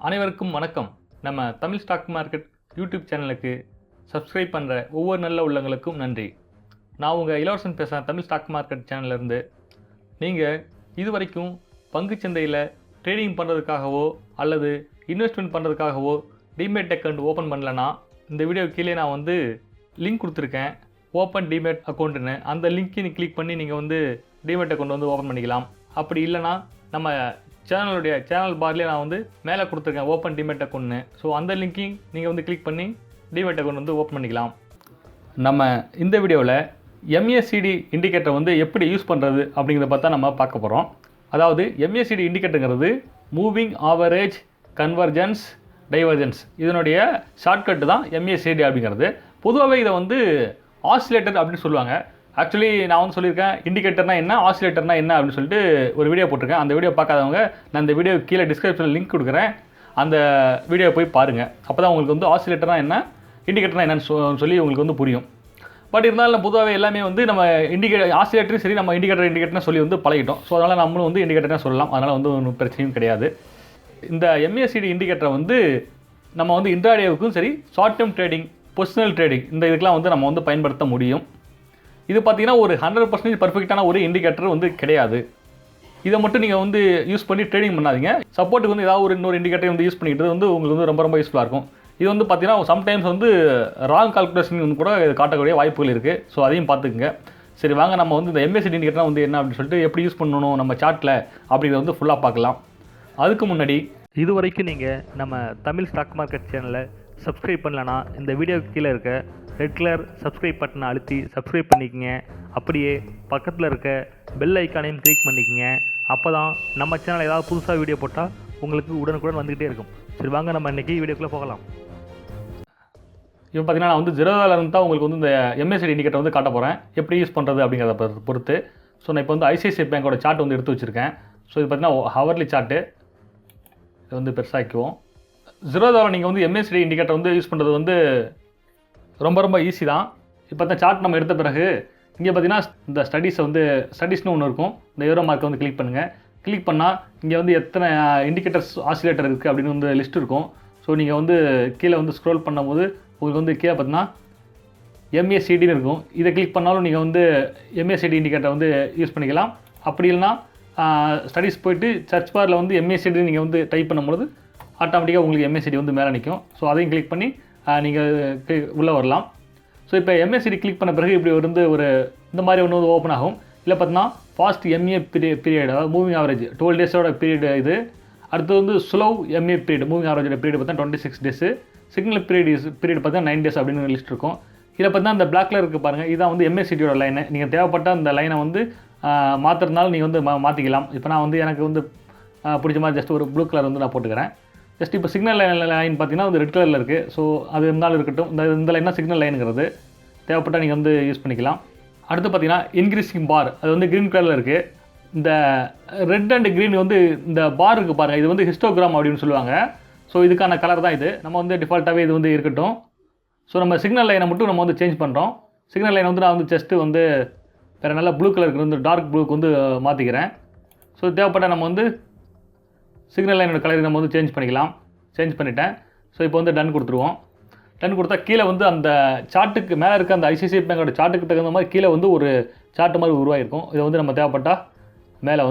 அனைவருக்கும் வணக்கம். நம்ம தமிழ் ஸ்டாக் மார்க்கெட் யூடியூப் சேனலுக்கு சப்ஸ்கிரைப் பண்ணுற ஒவ்வொரு நல்ல உள்ளங்களுக்கும் நன்றி. நான் உங்கள் இலவசம் பேசுகிறேன் தமிழ் ஸ்டாக் மார்க்கெட் சேனல்லேருந்து. நீங்கள் இது வரைக்கும் பங்குச்சந்தையில் ட்ரேடிங் பண்ணுறதுக்காகவோ அல்லது இன்வெஸ்ட்மெண்ட் பண்ணுறதுக்காகவோ டிமேட் அக்கௌண்ட் ஓப்பன் பண்ணலன்னா இந்த வீடியோ கீழே நான் லிங்க் கொடுத்துருக்கேன், ஓப்பன் டிமேட் அக்கௌண்ட்டுன்னு. அந்த லிங்க்கை கிளிக் பண்ணி நீங்கள் டிமேட் அக்கௌண்ட் ஓப்பன் பண்ணிக்கலாம். அப்படி இல்லைனா நம்ம சேனல் பார்லேயே நான் மேலே கொடுத்துருக்கேன் ஓப்பன் டிமேட் அக்கௌண்ட்னு. ஸோ அந்த லிங்க்கையும் நீங்கள் கிளிக் பண்ணி டிமேட் அக்கௌண்ட் ஓப்பன் பண்ணிக்கலாம். நம்ம இந்த வீடியோவில் MACD இண்டிகேட்டர் எப்படி யூஸ் பண்ணுறது அப்படிங்கிறத பார்த்தா நம்ம பார்க்க போகிறோம். அதாவது MACD இண்டிகேட்டருங்கிறது மூவிங் ஆவரேஜ் கன்வர்ஜென்ஸ் டைவர்ஜென்ஸ், இதனுடைய ஷார்ட்கட்டு தான் MACD அப்படிங்கிறது. பொதுவாகவே இதை ஆசிலேட்டர் அப்படின்னு சொல்லுவாங்க. ஆக்சுவலி நான் சொல்லியிருக்கேன் இண்டிகேட்டர்னா என்ன, ஆசிலேட்டர்னா என்ன அப்படின்னு சொல்லிட்டு ஒரு வீடியோ போட்டிருக்கேன். அந்த வீடியோ பார்க்காதவங்க நான் இந்த வீடியோ கீழே டிஸ்கிரிப்ஷனில் லிங்க் கொடுக்குறேன், அந்த வீடியோ போய் பாருங்கள். அப்போ தான் உங்களுக்கு ஆசிலேட்டர்னா என்ன, இண்டிகேட்டர்னா என்னன்னு சொல்லி உங்களுக்கு புரியும். பட் இருந்தாலும் பொதுவாகவே எல்லாமே நம்ம ஆசிலேட்டரும் சரி, நம்ம இண்டிகேட்டர்னு சொல்லி பழகிட்டோம். ஸோ அதனால் நம்மளும் இண்டிகேட்டர்னு சொல்லலாம். அதனால் ஒன்றும் பிரச்சனையும் கிடையாது. இந்த MACD இண்டிகேட்டரை நம்ம இன்ட்ராடேவுக்கும் சரி, short term trading, positional trading, இந்த இதுக்கெலாம் நம்ம பயன்படுத்த முடியும். இது பார்த்தீங்கன்னா ஒரு 100% பர்ஃபெக்டான ஒரு இண்டிகேட்டர் கிடையாது. இதை மட்டும் நீங்கள் யூஸ் பண்ணி ட்ரேடிங் பண்ணாதீங்க. சப்போர்ட்டுக்கு ஏதாவது இன்னொரு இண்டிகேட்டர் யூஸ் பண்ணிக்கிட்டு உங்களுக்கு ரொம்ப யூஸ்ஃபுல்லாக இருக்கும். இது பார்த்தீங்கன்னா சம்டைம்ஸ் ராங் கால்குலேஷன் கூட காட்டக்கூடிய வாய்ப்புகள் இருக்குது. ஸோ அதையும் பார்த்துக்குங்க. சரி, வாங்க நம்ம இந்த MACD இண்டிகேட்டர் என்ன அப்படின்னு சொல்லிட்டு எப்படி யூஸ் பண்ணணும் நம்ம சார்ட்டில் அப்படிங்கிறத ஃபுல்லாக பார்க்கலாம். அதுக்கு முன்னாடி இது வரைக்கும் நீங்கள் நம்ம தமிழ் ஸ்டாக் மார்க்கெட் சேனலை சப்ஸ்கிரைப் பண்ணலன்னா இந்த வீடியோக்கு கீழே இருக்க ரெட் கலர் சப்ஸ்கிரைப் பட்டனை அழுத்தி சப்ஸ்கிரைப் பண்ணிக்கங்க. அப்படியே பக்கத்தில் இருக்க பெல் ஐக்கானையும் கிளிக் பண்ணிக்கங்க. அப்போ தான் நம்ம சேனல் ஏதாவது புதுசாக வீடியோ போட்டால் உங்களுக்கு உடனுக்குடன் வந்துக்கிட்டே இருக்கும். சரி, வாங்க நம்ம இன்றைக்கி வீடியோக்குள்ளே போகலாம். இப்போ பார்த்தீங்கன்னா நான் $0 தான் உங்களுக்கு இந்த MACD இண்டிகேட்டர் காட்ட போகிறேன், எப்படி யூஸ் பண்ணுறது அப்படிங்கிறத பொறுத்து. ஸோ நான் இப்போ ICICI பேங்கோட சார்ட் எடுத்து வச்சுருக்கேன். ஸோ இது பார்த்தீங்கன்னா ஹவர்லி சார்ட்டு. இது பெருசாக்குவோம். $0 நீங்கள் MACD இண்டிகேட்டர் யூஸ் பண்ணுறது ரொம்ப ஈஸி தான். இப்போ தான் சார்ட் நம்ம எடுத்த பிறகு இங்கே பார்த்தீங்கன்னா இந்த ஸ்டடீஸ்னு ஒன்று இருக்கும். இந்த எவரோ மார்க்கை கிளிக் பண்ணுங்கள். கிளிக் பண்ணால் இங்கே எத்தனை இண்டிகேட்டர்ஸ் ஆசிலேட்டர் இருக்குது அப்படின்னு லிஸ்ட் இருக்கும். ஸோ நீங்கள் கீழே ஸ்க்ரோல் பண்ணும்போது உங்களுக்கு கீழே பார்த்தீங்கன்னா MACDன்னு இருக்கும். இதை கிளிக் பண்ணாலும் நீங்கள் MACD இண்டிகேட்டர் யூஸ் பண்ணிக்கலாம். அப்படி இல்லைனா ஸ்டடீஸ் போய்ட்டு சர்ச் பாரில் MACD நீங்கள் டைப் பண்ணும்போது ஆட்டோமேட்டிக்காக உங்களுக்கு MACD மேலே நிற்கும். ஸோ அதையும் கிளிக் பண்ணி நீங்கள் உள்ளே வரலாம். ஸோ இப்போ MACD கிளிக் பண்ண பிறகு இப்படி ஒரு இந்த மாதிரி ஒன்று ஓப்பன் ஆகும். இல்லை பார்த்தீங்கன்னா ஃபாஸ்ட் MA பீரியட், அதாவது மூவிங் ஆவரேஜ் 12 டேஸோட பீரியட் இது. அடுத்து ஸ்லோ MA பீரியட், மூவிங் ஆவரேஜோட பீரியட் பார்த்தா 26 டேஸு. சிக்னல் பீரியட் பார்த்தா 9 டேஸ் அப்படின்னு லிஸ்ட் இருக்கும். இதில் பார்த்தா இந்த பிளாக்ல இருக்குது பாருங்கள், இதான் MACDயோட லைனு. நீங்கள் தேவைப்பட்ட அந்த லைனை மாற்றுறதுனால நீங்கள் மாற்றிக்கலாம். இப்போ நான் எனக்கு பிடிச்ச மாதிரி ஜஸ்ட் ஒரு ப்ளூ கலர் நான் போட்டுக்கிறேன். ஜஸ்ட் இப்போ சிக்னல் லைன் பார்த்தீங்கன்னா ரெட் கலரில் இருக்குது. ஸோ அது இருந்தாலும் இருக்கட்டும். இந்த லைன் தான் சிக்னல் லைனுங்கிறது. தேவைப்பட்டால் நீங்கள் யூஸ் பண்ணிக்கலாம். அடுத்து பார்த்தீங்கன்னா இன்க்ரீசிங் பார், அது க்ரீன் கலரில் இருக்குது. இந்த ரெட் அண்ட் க்ரீன் இந்த பார் இருக்குது பாருங்கள், இது ஹிஸ்டோகிராம் அப்படின்னு சொல்லுவாங்க. ஸோ இதுக்கான கலர் தான் இது. நம்ம டிஃபால்ட்டாகவே இது இருக்கட்டும். ஸோ நம்ம சிக்னல் லைனை மட்டும் நம்ம சேஞ்ச் பண்ணுறோம். சிக்னல் லைன் நான் ஜஸ்ட்டு வேறு நல்ல ப்ளூ கலருக்கு டார்க் ப்ளூக்கு மாற்றிக்கிறேன். ஸோ தேவைப்பட்டால் நம்ம சிக்னல் லைனோட கலரை நம்ம சேஞ்ச் பண்ணிக்கலாம். சேஞ்ச் பண்ணிட்டேன். ஸோ இப்போ டன் கொடுத்துருவோம். டன் கொடுத்தா கீழே அந்த சார்ட்டுக்கு மேலே இருக்க அந்த ICICI பேங்கோட சார்ட்டுக்கு தகுந்த மாதிரி கீழே ஒரு சார்ட்டு மாதிரி உருவாயிருக்கும். இதை நம்ம தேவைப்பட்டால் மேலே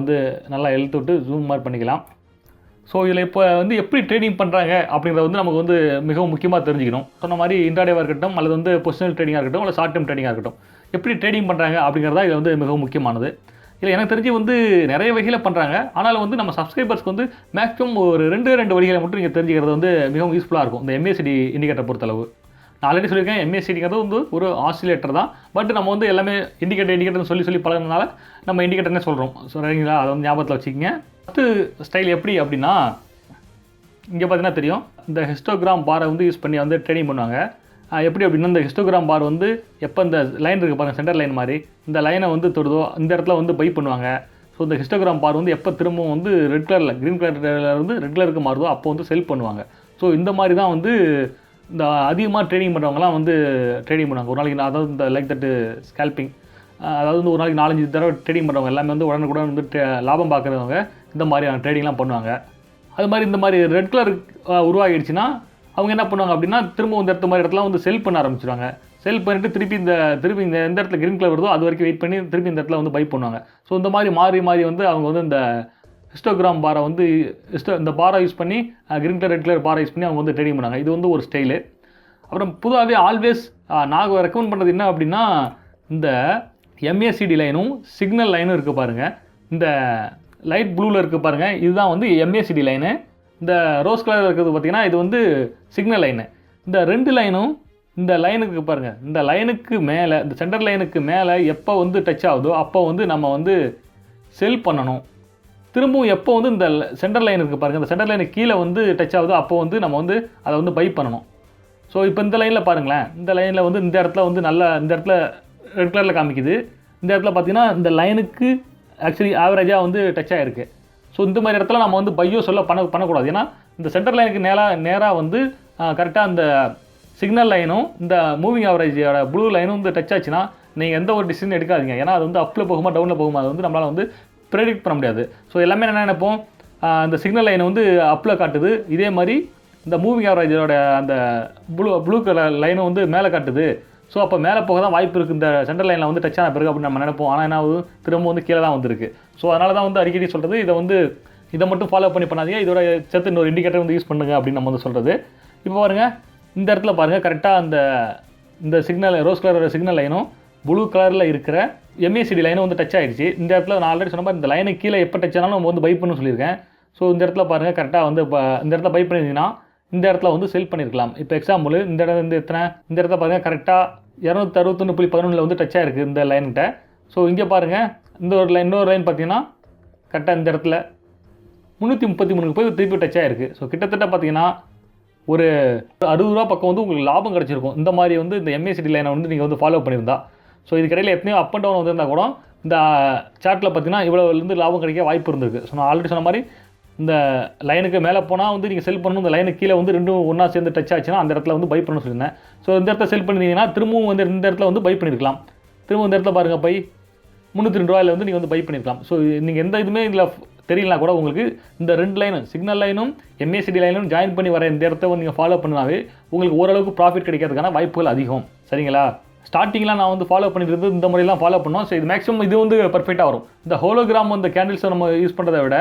நல்லா இழுத்து விட்டு ஜூம் மாதிரி பண்ணிக்கலாம். ஸோ இதில் இப்போ எப்படி ட்ரேடிங் பண்ணுறாங்க அப்படிங்கிறத நமக்கு மிகவும் முக்கியமாக தெரிஞ்சுக்கணும். சொன்ன மாதிரி இன்ட்ராடேவாக இருக்கட்டும், அல்லது பொசிஷனல் ட்ரேடிங்காக இருக்கட்டும், அல்லது ஷார்ட் டேர்ம் ட்ரேடிங்காக இருக்கட்டும், எப்படி ட்ரேடிங் பண்ணுறாங்க அப்படிங்கிறதா இதில் மிகவும் முக்கியமானது. இல்லை, எனக்கு தெரிஞ்சு நிறைய வகையில் பண்ணுறாங்க. ஆனாலும் நம்ம சப்ஸ்கிரைபர்ஸ்க்கு மேக்ஸிமம் ஒரு ரெண்டு வழிகளை மட்டும் நீங்கள் தெரிஞ்சுக்கிறது மிகவும் யூஸ்ஃபுல்லாக இருக்கும். இந்த MACD இண்டிகேட்டர் பொறுத்தளவு நான் ஆல்ரெடி சொல்லியிருக்கேன், MACDங்கிறது ஒரு ஆசிலேட்டர் தான். பட் நம்ம எல்லாமே இண்டிகேட்டர்னு சொல்லி பழகினால நம்ம இண்டிகேட்டர்னே சொல்கிறோம். சரிங்களா? அதை ஞாபகத்தில் வச்சுக்கிங்க. ஃபஸ்ட்டு ஸ்டைல் எப்படி அப்படின்னா, இங்கே பார்த்தீங்கன்னா தெரியும், இந்த ஹிஸ்டோகிராம் பாரை யூஸ் பண்ணி ட்ரேடிங் பண்ணுவாங்க. எப்படி அப்படின்னா, இந்த ஹிஸ்டோகிராம் பார் எப்போ இந்த லைன் இருக்குது பாருங்கள், சென்டர் லைன் மாதிரி, இந்த லைனை தொடுதோ இந்த இடத்துல பை பண்ணுவாங்க. ஸோ இந்த ஹிஸ்டோகிராம் பார் எப்போ திரும்பவும் ரெட் கலரில், க்ரீன் கலரில் ரெட் கலருக்கு மாறுதோ அப்போ செல் பண்ணுவாங்க. ஸோ இந்த மாதிரி தான் இந்த அதிகமாக ட்ரேடிங் பண்ணுறவங்களாம் ட்ரேடிங் பண்ணுவாங்க. ஒரு நாளைக்கு அதாவது இந்த லைக் தட்டு ஸ்கேல்பிங், அதாவது ஒரு நாளைக்கு 4-5 தடவை ட்ரேடிங் பண்ணுறவங்க எல்லாமே உடனுக்குடன் லாபம் பார்க்குறவங்க இந்த மாதிரியான ட்ரேடிங்லாம் பண்ணுவாங்க. அது மாதிரி இந்த மாதிரி ரெட் கலர் உருவாகிடுச்சுன்னா அவங்க என்ன பண்ணுவாங்க அப்படின்னா திரும்ப இந்த இடத்துல வந்து செல் பண்ண ஆரம்பிச்சிடுவாங்க. செல் பண்ணிவிட்டு திருப்பி இந்த எந்த இடத்துல க்ரீன் கலர் வருதோ அது வரைக்கும் வெயிட் பண்ணி திருப்பி இந்த இடத்துல வந்து பை பண்ணுவாங்க. ஸோ இந்த மாதிரி மாறி வந்து அவங்க வந்து இந்த ஹிஸ்டோகிராம் பாரை வந்து இந்த பாரை யூஸ் பண்ணி க்ரீன் கலர் ரெட் கலர் பாரை யூஸ் பண்ணி அவங்க வந்து ட்ரேடிங் பண்ணாங்க. இது வந்து ஒரு ஸ்டைலு. அப்புறம் பொதுவாகவே ஆல்வேஸ் நான் ரெக்கமெண்ட் பண்ணுறது என்ன அப்படின்னா, இந்த MACD லைனும் சிக்னல் லைனும் இருக்குது பாருங்கள். இந்த லைட் ப்ளூவில் இருக்குது பாருங்கள், இதுதான் வந்து MACD லைனு. இந்த ரோஸ் கலர் இருக்கிறது பார்த்திங்கன்னா இது வந்து சிக்னல் லைனு. இந்த 2 லைனும் இந்த லைனுக்கு பாருங்கள், இந்த லைனுக்கு மேலே, இந்த சென்டர் லைனுக்கு மேலே எப்போ வந்து டச் ஆகுதோ அப்போ வந்து நம்ம வந்து செல் பண்ணணும். திரும்பவும் எப்போ வந்து இந்த சென்டர் லைன் இருக்குது பாருங்கள், இந்த சென்டர் லைனுக்கு கீழே வந்து டச் ஆகுதோ அப்போ வந்து நம்ம வந்து அதை வந்து பை பண்ணணும். ஸோ இப்போ இந்த லைனில் பாருங்களேன், இந்த லைனில் வந்து இந்த இடத்துல வந்து இந்த இடத்துல ரெட் கலரில் காமிக்குது. இந்த இடத்துல பார்த்திங்கன்னா இந்த லைனுக்கு ஆக்சுவலி ஆவரேஜாக வந்து டச் ஆகிருக்கு. ஸோ இந்த மாதிரி இடத்துல நம்ம வந்து பையோ பண்ணக்கூடாது. ஏன்னா இந்த சென்டர் லைனுக்கு நேராக வந்து கரெக்டாக அந்த சிக்னல் லைனும் இந்த மூவிங் ஆவரேஜோட ப்ளூ லைனும் வந்து டச் ஆச்சுன்னா நீங்கள் எந்த ஒரு டிசிஷன் எடுக்காதீங்க. ஏன்னா அது வந்து அப்பில் போகுமா டவுனில் போகுமா அது வந்து நம்மளால் வந்து ப்ரெடிக்ட் பண்ண முடியாது. ஸோ எல்லாமே என்ன நினைப்போம், இந்த சிக்னல் லைனை வந்து அப்பில் காட்டுது, இதே மாதிரி இந்த மூவிங் ஆவரேஜோட அந்த ப்ளூ கலர் லைனும் வந்து மேலே காட்டுது. ஸோ அப்போ மேலே போக தான் வாய்ப்பு இருக்குது இந்த சென்டர் லைனில் வந்து டச் ஆன பிறகு அப்படின்னு நம்ம நினைப்போம். ஆனால் என்ன ஆகுது, திரும்ப வந்து கீழே தான் வந்துருக்கு. ஸோ அதனால தான் வந்து அடிக்கடி சொல்கிறது, இதை மட்டும் ஃபாலோ பண்ணாதீங்க, இதோட சேர்த்து இன்னொரு இண்டிகேட்டர் வந்து யூஸ் பண்ணுங்க அப்படின்னு நம்ம வந்து சொல்கிறது. இப்போ பாருங்கள், இந்த இடத்துல பாருங்கள், கரெக்டாக இந்த சிக்னல் ரோஸ் கலரோட சிக்னல் லைனும் ப்ளூ கலரில் இருக்கிற MACD லைனும் வந்து டச் ஆகிடுச்சு. இந்த இடத்துல நான் ஆல்ரெடி சொன்ன மாதிரி இந்த லைனுக்கு கீழே எப்போ டச் ஆனாலும் நம்ம வந்து பை பண்ணணும்னு சொல்லியிருக்கேன். ஸோ இந்த இடத்துல பாருங்கள், கரெக்டாக வந்து இந்த இடத்துல பை பண்ணியிருந்தீங்கன்னா இந்த இடத்துல வந்து செல் பண்ணியிருக்கலாம். இப்போ எக்ஸாம்பிள் இந்த இடத்துல பாருங்கள், கரெக்டாக 261.11 வந்து டச் ஆகிருக்கு இந்த லைன்கிட்ட. ஸோ இங்கே பாருங்கள், இன்னொரு லைன் பார்த்தீங்கன்னா கரெக்டாக இந்த இடத்துல 333 போய் திருப்பி டச் ஆகிருக்கு. ஸோ கிட்டத்தட்ட பார்த்தீங்கன்னா ஒரு 60 ரூபா பக்கம் வந்து உங்களுக்கு லாபம் கிடச்சிருக்கும் இந்த மாதிரி வந்து இந்த MACD லைனை வந்து நீங்கள் வந்து ஃபாலோ பண்ணியிருந்தா. ஸோ இதுக்கிடையில் எத்தனையோ அப் அண்ட் டவுன் வந்திருந்தால் கூட இந்த சார்ட்டில் பார்த்தீங்கன்னா இவ்வளோலேருந்து லாபம் கிடைக்க வாய்ப்பு இருந்திருக்கு. ஸோ நான் ஆல்ரெடி சொன்ன மாதிரி இந்த லைனுக்கு மேலே போனால் வந்து நீங்கள் செல் பண்ணணும், இந்த லைனுக்கு கீழே வந்து ரெண்டும் ஒன்றா சேர்ந்து டச் ஆச்சுன்னா அந்த இடத்துல வந்து பை பண்ணணும்னு சொல்லியிருந்தேன். ஸோ இந்த இடத்துல செல் பண்ணியிருந்தீங்கன்னா திரும்பவும் வந்து இந்த இடத்துல வந்து பை பண்ணியிருக்கலாம். திரும்பவும் இந்த இடத்துல பாருங்கள், 302 ரூபாயில் வந்து நீங்கள் வந்து பை பண்ணியிருக்கலாம். ஸோ நீங்கள் எந்த இதுவுமே இதில் தெரியலனா கூட உங்களுக்கு இந்த 2 லைனும் சிக்னல் லைனும் MACD லைனும் ஜாயின் பண்ணி வர இந்த இடத்த வந்து நீங்கள் ஃபாலோ பண்ணாவே உங்களுக்கு ஓரளவுக்கு ப்ராஃபிட் கிடைக்கிறதுக்கான வாய்ப்புகள் அதிகம். சரிங்களா? ஸ்டார்டிங்லாம் நான் வந்து ஃபாலோ பண்ணிட்டு இந்த முறையெல்லாம் ஃபாலோ பண்ணோம். ஸோ இது மேக்ஸிமம் இது வந்து பர்ஃபெக்டாக வரும். இந்த ஹோலோகிராம் அந்த கேண்டில்ஸை நம்ம யூஸ் பண்ணுறதை விட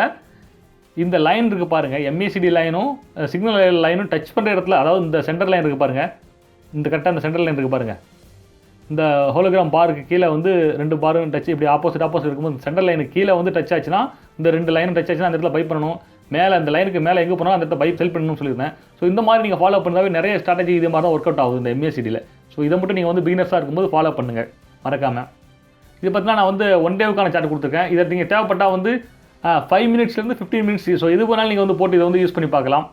இந்த லைன் இருக்குது பாருங்கள், MACD லைனும் சிக்னல் லைனும் டச் பண்ணுற இடத்துல, அதாவது இந்த சென்டர் லைன் இருக்குது பாருங்கள், இந்த கரெக்டாக இந்த சென்டர் லைன் இருக்குது பாருங்கள், இந்த ஹோலோகிராம் பாருக்கு கீழே வந்து 2 பாரும் டச் இப்படி ஆப்போசிட் இருக்கும்போது சென்டர் லைனுக்கு கீழே வந்து டச் ஆச்சுன்னா இந்த 2 லைனும் டச் ஆச்சுன்னா அந்த இடத்துல பை பண்ணணும். மேலே அந்த லைனுக்கு மேலே எங்கே போனாலும் அந்த இடத்துல பை செல் பண்ணணும்னு சொல்லியிருந்தேன். ஸோ இந்த மாதிரி நீங்கள் ஃபாலோ பண்ணாவே நிறைய ஸ்ட்ராட்டஜி இது மாதிரி தான் ஒர்க் அவுட் ஆகுது இந்த MACDயில். ஸோ இதை மட்டும் நீங்கள் வந்து பிகினர்ஸாக இருக்கும்போது ஃபாலோ பண்ணுங்கள் மறக்காமல். இது பார்த்தீங்கன்னா நான் வந்து 1 டேவுக்கான சார்ட் கொடுத்துருக்கேன். இதை நீங்கள் தேவைப்பட்டால் வந்து 5 மினிட்ஸ்லேருந்து 15 மினிட்ஸ். ஸோ இது வேணாலும் நீங்கள் வந்து போட்டு இதை வந்து யூஸ் பண்ணி பார்க்கலாம்.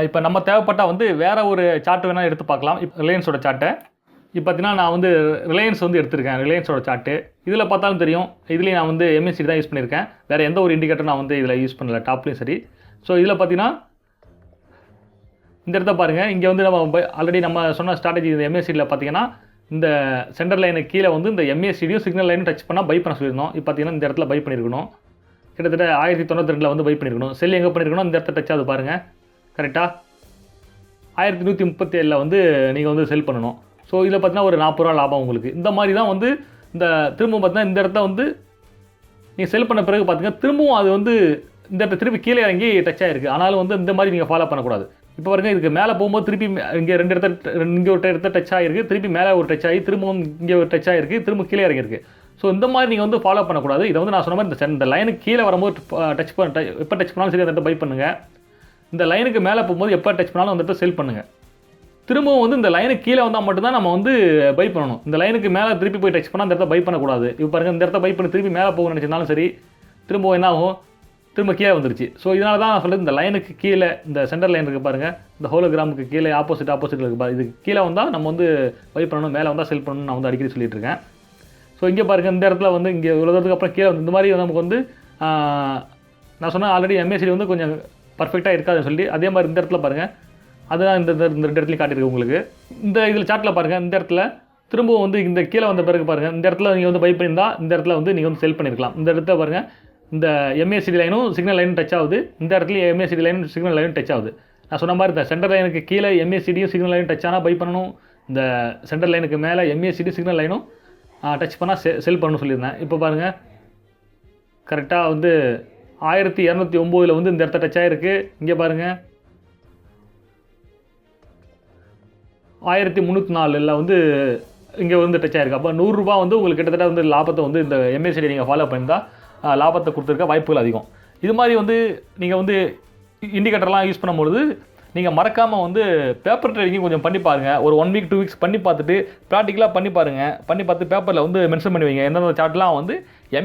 இப்போ நம்ம தேவைப்பட்டால் வந்து வேறு ஒரு சார்ட் வேணால் எடுத்து பார்க்கலாம். இப்போ ரிலையன்ஸோட சார்ட்டை இப்போ பார்த்தீங்கன்னா நான் வந்து ரிலையன்ஸ் வந்து எடுத்திருக்கேன், ரிலையன்ஸோட சார்ட்டு. இதில் பார்த்தாலும் தெரியும், இதுலேயும் நான் வந்து MACD தான் யூஸ் பண்ணியிருக்கேன். வேறு எந்த ஒரு இண்டிகேட்டர் நான் வந்து இதில் யூஸ் பண்ணல, டாப்லேயும் சரி. ஸோ இதில் பார்த்தீங்கன்னா இந்த இடத்த பாருங்கள், இங்கே வந்து நம்ம ஆல்ரெடி நம்ம சொன்ன ஸ்ட்ராட்டஜி இந்த MACDயில் பார்த்தீங்கன்னா இந்த சென்டர் லைனுக்கு கீழே வந்து இந்த MACDயும் சிக்னல் லைனும் டச் பண்ணால் பை பண்ண சொல்லியிருந்தோம். இப்போ பார்த்தீங்கன்னா இந்த இடத்துல பை பண்ணியிருக்கணும், கிட்டத்தட்ட 1092 வந்து பை பண்ணியிருக்கணும். செல் எங்கே பண்ணியிருக்கணும், இந்த இடத்த டச் ஆகுது பாருங்கள், கரெக்டாக 1137 வந்து நீங்கள் வந்து செல் பண்ணணும். ஸோ இதில் பார்த்தீங்கன்னா ஒரு 40 ரூபா லாபம் உங்களுக்கு. இந்த மாதிரி தான் வந்து இந்த திரும்பவும் பார்த்தீங்கன்னா இந்த இடத்த வந்து நீங்கள் செல் பண்ண பிறகு பார்த்தீங்கன்னா திரும்பவும் அது வந்து இந்த இடத்த திருப்பி கீழே இறங்கி டச் ஆகிருக்கு. ஆனாலும் வந்து இந்த மாதிரி நீங்கள் ஃபாலோ பண்ணக்கூடாது. இப்போ பாருங்கள், இதுக்கு மேலே போகும்போது திருப்பி இங்கே இங்கே ஒரு இடத்த டச் ஆகிருக்கு, திருப்பி மேலே ஒரு டச் ஆகி திரும்பவும் இங்கே ஒரு டச் ஆகிருக்கு, திரும்ப கீழே இறங்கியிருக்கு. ஸோ இந்த மாதிரி நீங்கள் வந்து ஃபாலோ பண்ணக்கூடாது. இதை வந்து நான் சொன்ன மாதிரி இந்த லைனுக்கு கீழே வரும்போது எப்போ டச் பண்ணாலும் சரி அந்த இடத்த பை பண்ணுங்கள். இந்த லைனுக்கு மேலே போகும்போது எப்போ டச் பண்ணாலும் அந்த இடத்த செல் பண்ணுங்கள். திரும்பவும் வந்து இந்த லைனுக்கு கீழே வந்தால் மட்டும்தான் நம்ம வந்து பை பண்ணணும். இந்த லைனுக்கு மேலே திருப்பி போய் டச் பண்ணால் அந்த இடத்த பை பண்ணக்கூடாது. இப்போ பாருங்கள், இந்த இடத்த பை பண்ணி திருப்பி மேலே போக நினச்சிருந்தாலும் சரி, திரும்பவும் என்ன ஆகும், திரும்ப கீழே வந்துருச்சு. ஸோ இதனால தான் நான் சொல்கிறது, இந்த லைனுக்கு கீழே இந்த சென்டர் லைன் இருக்குது பாருங்கள், இந்த ஹோலோகிராமுக்கு கீழே ஆப்போசிட் இருக்குது பாருங்கள், இதுக்கு கீழே வந்தால் நம்ம வந்து பை பண்ணணும், மேலே வந்தால் செல் பண்ணணும்னு நான் வந்து அடிக்கடி சொல்லிட்டு இருக்கேன். ஸோ இங்கே பாருங்கள், இந்த இடத்துல வந்து இங்கே உலகத்துக்கு அப்புறம் கீழே வந்து இந்த மாதிரி நமக்கு வந்து நான் சொன்னால் ஆல்ரெடி MACD வந்து கொஞ்சம் பர்ஃபெக்டாக இருக்காதுன்னு சொல்லி, அதே மாதிரி இந்த இடத்துல பாருங்கள், அதுதான் இந்த 2 இடத்துலையும் காட்டியிருக்கு உங்களுக்கு. இந்த இதில் சார்ட்டில் பாருங்கள், இந்த இடத்துல திரும்பவும் வந்து இந்த கீழே வந்த பிறகு பாருங்கள், இந்த இடத்துல நீங்கள் வந்து பை பண்ணியிருந்தால் இந்த இடத்துல வந்து நீங்கள் வந்து செல் பண்ணியிருக்கலாம். இந்த இடத்துல பாருங்கள், இந்த MACD லைனும் சிக்னல் லைனும் டச் ஆகுது, இந்த இடத்துல MACD லைனும் சிக்னல் லைனும் டச் ஆகுது. நான் சொன்ன மாதிரி இந்த சென்டர் லைனுக்கு கீழே MACDயும் சிக்னல் லைனும் டச் ஆனால் பை பண்ணணும், இந்த சென்டர் லைனுக்கு மேலே MACD சிக்னல் லைனும் டச் பண்ணால் செல் பண்ணணும்னு சொல்லியிருந்தேன். இப்போ பாருங்கள் கரெக்டாக வந்து 1209 வந்து இந்த இடத்த டச் ஆகிருக்கு. இங்கே பாருங்கள் 1304 வந்து இங்கே வந்து டச் ஆகிருக்கு. அப்போ 100 ரூபா வந்து உங்களுக்கு கிட்டத்தட்ட வந்து லாபத்தை வந்து இந்த MACD நீங்கள் ஃபாலோ பண்ணியிருந்தால் லாபத்தை கொடுத்துருக்க வாய்ப்புகள் அதிகம். இது மாதிரி வந்து நீங்கள் வந்து இண்டிகேட்டர்லாம் யூஸ் பண்ணும்பொழுது நீங்கள் மறக்காமல் வந்து பேப்பர் ட்ரேடிங் கொஞ்சம் பண்ணி பாருங்கள். ஒரு 1 வீக் 2 வீக்ஸ் பண்ணி பார்த்துட்டு ப்ராக்டிக்கலாக பண்ணி பாருங்கள். பண்ணி பார்த்து பேப்பரில் வந்து மென்ஷன் பண்ணி வைங்க எந்தெந்த சார்ட்லாம் வந்து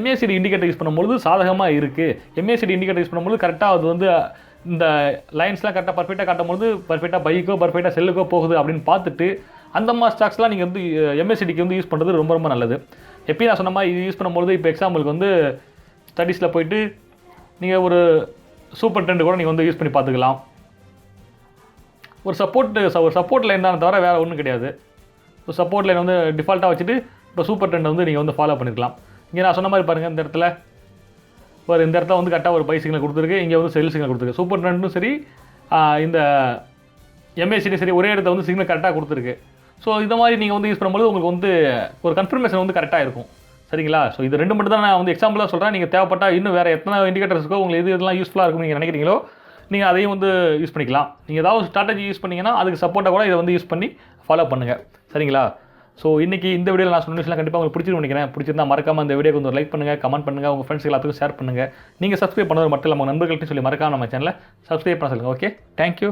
MACD இண்டிகேட்டர் யூஸ் பண்ணும்போது சாதகமாக இருக்குது, MACD இண்டிகேட்டர் யூஸ் பண்ணும்போது கரெக்டாக அது வந்து இந்த லைன்ஸ்லாம் கரெக்டாக பர்ஃபெக்டாக காட்டும்போது பர்ஃபெக்டாக பைக்கோ பர்ஃபெக்டாக செல்லுக்கோ போகுது அப்படின்னு பார்த்துட்டு அந்த மாதிரி ஸ்டாக்ஸ்லாம் நீங்கள் வந்து MACDக்கு வந்து யூஸ் பண்ணுறது ரொம்ப ரொம்ப நல்லது. எப்பயும் நான் சொன்ன மாதிரி இது யூஸ் பண்ணும்போது இப்போ எக்ஸாம்பிளுக்கு வந்து ஸ்டடீஸில் போயிட்டு நீங்கள் ஒரு சூப்பர் ட்ரெண்ட் கூட நீங்கள் வந்து யூஸ் பண்ணி பார்த்துக்கலாம். ஒரு சப்போர்ட் லைன் தான் தவிர வேறு ஒன்றும் கிடையாது. ஒரு சப்போர்ட் லைன் வந்து டிஃபால்ட்டாக வச்சுட்டு இப்போ சூப்பர் ட்ரெண்ட் வந்து நீங்கள் வந்து ஃபாலோ பண்ணிக்கலாம். இங்கே நான் சொன்ன மாதிரி பாருங்கள் இந்த இடத்துல இந்த இடத்துல வந்து கரெக்டாக ஒரு பை சிக்னல் கொடுத்துருக்கு, இங்கே வந்து செல் சிக்னல் கொடுத்துருக்கு. சூப்பர் ட்ரெண்டும் சரி இந்த MACD சரி ஒரே இடத்த வந்து சிக்னல் கரெக்டாக கொடுத்துருக்கு. ஸோ இந்த மாதிரி நீங்கள் வந்து யூஸ் பண்ணும்போது உங்களுக்கு வந்து ஒரு கன்ஃபர்மேஷன் வந்து கரெக்டாக இருக்கும். சரிங்களா? ஸோ இது 2 மட்டும் தான் நான் வந்து எக்ஸாம்பிளாக சொல்கிறேன். நீங்கள் தேவைப்பட்டால் இன்னும் வேறு எத்தனை இண்டிகேட்டர்ஸ்க்கோ உங்களுக்கு இதெல்லாம் யூஸ்ஃபுல்லாக இருக்கும்னு நீங்கள் நினைக்கிறீங்களோ நீங்கள் அதையும் வந்து யூஸ் பண்ணிக்கலாம். நீங்கள் ஏதாவது ஸ்ட்ராட்டஜி யூஸ் பண்ணிங்கன்னா அதுக்கு சப்போர்ட்டாக கூட இதை வந்து யூஸ் பண்ணி ஃபாலோ பண்ணுங்கள். சரிங்களா? ஸோ இன்றைக்கி இந்த வீடியோவில் நான் சொன்ன விஷயம் கண்டிப்பாக உங்களுக்கு பிடிச்சிருன்னு நினைக்கிறேன். பிடிச்சிருந்தா மறக்காமல் இந்த வீடியோக்கு வந்து லைக் பண்ணுங்கள், கமெண்ட் பண்ணுங்கள், உங்கள் ஃப்ரெண்ட்ஸ் எல்லாத்துக்கும் ஷேர் பண்ணுங்கள். நீங்கள் சப்ஸ்கிரைப் பண்ணது மட்டும் இல்லை உங்கள் நண்பர்கள்ட்டையும் சொல்லி மறக்காம நம்ம சேனலை சப்ஸ்கிரைப் பண்ண சொல்லுங்கள். Okay, thank you.